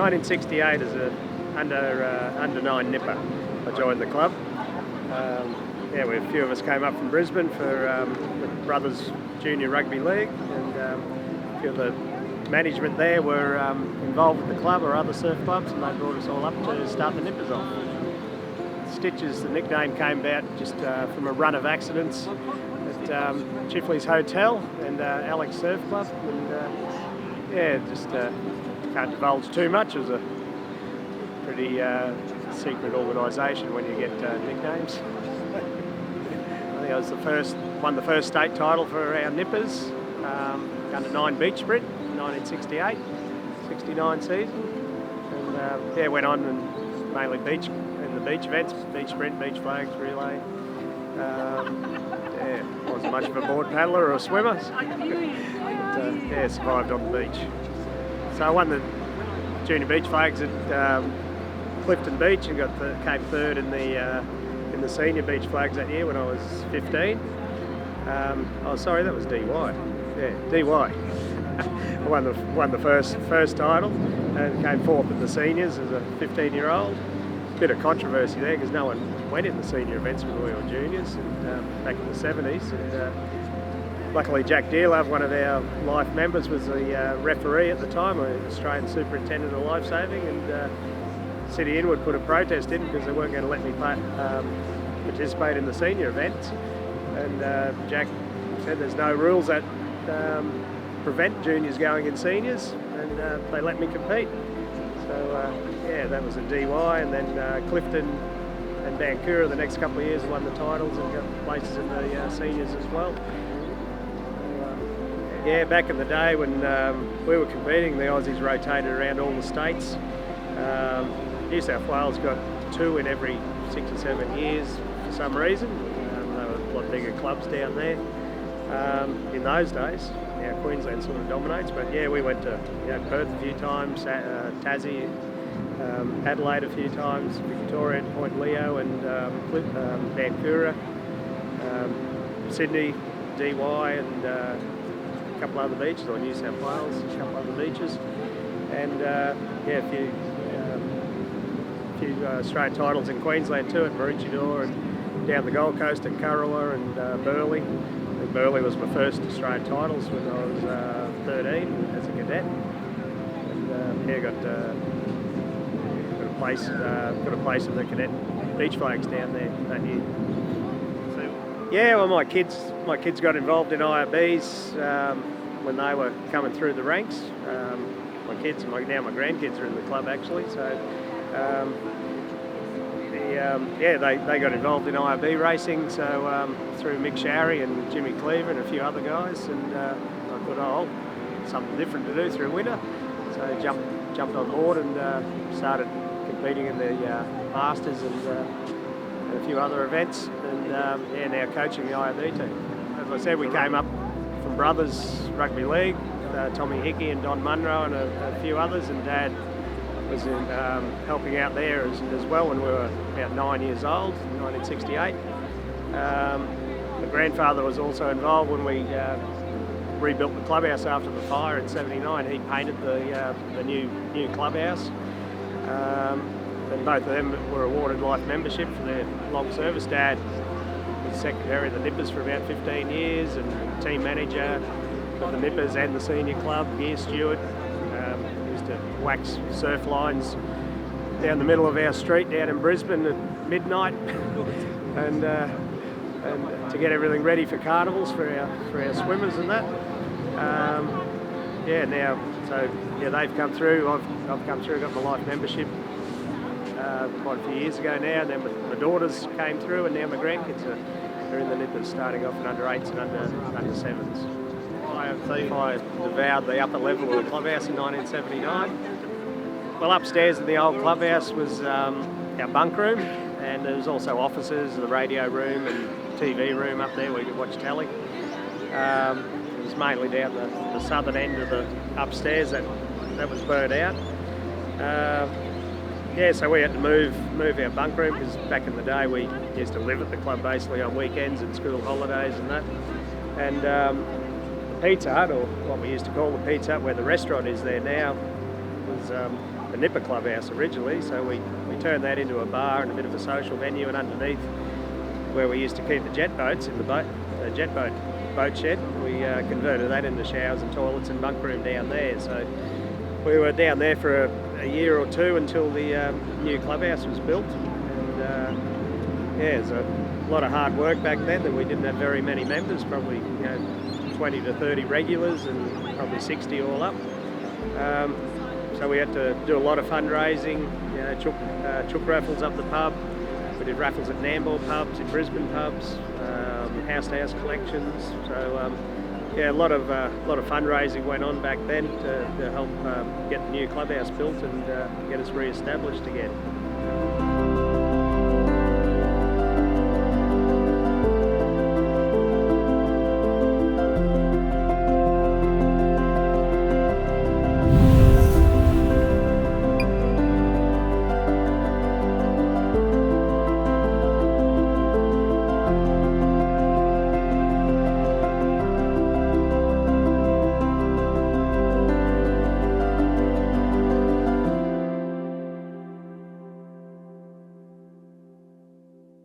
1968 as a under 9 nipper. I joined the club. A few of us came up from Brisbane for the Brothers Junior Rugby League, and a few of the management there were involved with the club or other surf clubs, and they brought us all up to start the nippers off. Stitches, the nickname came about just from a run of accidents at Chifley's Hotel and Alex Surf Club, and can't divulge too much. It was a pretty secret organisation when you get nicknames. I think I was won the first state title for our nippers, under 9 beach sprint, 1968, 69 season, and went on and mainly beach events, beach sprint, beach flags, relay. Wasn't much of a board paddler or a swimmer, but survived on the beach. So I won the junior beach flags at Clifton Beach and came third in the senior beach flags that year when I was 15. That was DY. Yeah, DY. I won the first title and came fourth in the seniors as a 15-year-old. Bit of controversy there because no one went in the senior events when we were juniors back in the 70s. And luckily Jack Dearlove, one of our life members, was the referee at the time, an Australian Superintendent of Lifesaving, and City Inwood put a protest in because they weren't going to let me participate in the senior events. And Jack said there's no rules that prevent juniors going in seniors, and they let me compete. So that was a DY, and then Clifton and Bankura the next couple of years won the titles and got places in the seniors as well. So, back in the day when we were competing, the Aussies rotated around all the states. New South Wales got 2 in every 6 or 7 years for some reason. They were a lot bigger clubs down there in those days. Now Queensland sort of dominates, but we went to Perth a few times, Tassie, Adelaide a few times, Victoria, Point Leo, and Bankura, Sydney, DY, and a couple other beaches, or New South Wales, a couple other beaches, and a few Australian titles in Queensland too, at Maroochydore, and down the Gold Coast at Kurrawa and Burleigh. Burleigh was my first Australian titles when I was 13 as a cadet, and got a place in the cadet beach flags down there that year. So, my kids got involved in IRBs when they were coming through the ranks. My kids and now my grandkids are in the club actually. So they got involved in IRB racing. So through Mick Showry and Jimmy Cleaver and a few other guys, and I thought, something different to do through winter. So jumped on board and started competing in the Masters and a few other events, and now coaching the IRB team. As I said, we came up from Brothers Rugby League, Tommy Hickey and Don Munro and a few others, and Dad was helping out there as well when we were about 9 years old, in 1968. My grandfather was also involved when we rebuilt the clubhouse after the fire in '79. He painted the new clubhouse. And both of them were awarded life membership for their long service. Dad was secretary of the Nippers for about 15 years and team manager of the Nippers and the senior club, gear steward. Used to wax surf lines down the middle of our street down in Brisbane at midnight and to get everything ready for carnivals for our swimmers and that. They've come through. I've come through, got my life membership quite a few years ago now. And then my daughters came through, and now my grandkids are in the Nippers, starting off in under 8s and under 7s. I devoured the upper level of the clubhouse in 1979. Well, upstairs in the old clubhouse was our bunk room, and there was also offices, the radio room and TV room up there where you could watch telly. It was mainly down the southern end of the upstairs that was burnt out. So we had to move our bunk room because back in the day we used to live at the club basically on weekends and school holidays and that. And the Pizza Hut, or what we used to call the Pizza Hut, where the restaurant is there now, was the Nipper Clubhouse originally, so we turned that into a bar and a bit of a social venue, and underneath where we used to keep the jet boats in the jet boat shed, we converted that into showers and toilets and bunk room down there. So we were down there for a year or two until the new clubhouse was built. And yeah, it was a lot of hard work back then, that we didn't have very many members, probably 20 to 30 regulars and probably 60 all up. So we had to do a lot of fundraising, chook raffles up the pub. We did raffles at Nambour pubs, in Brisbane pubs, house-to-house collections. So yeah, a lot of fundraising went on back then to help get the new clubhouse built and get us re-established again.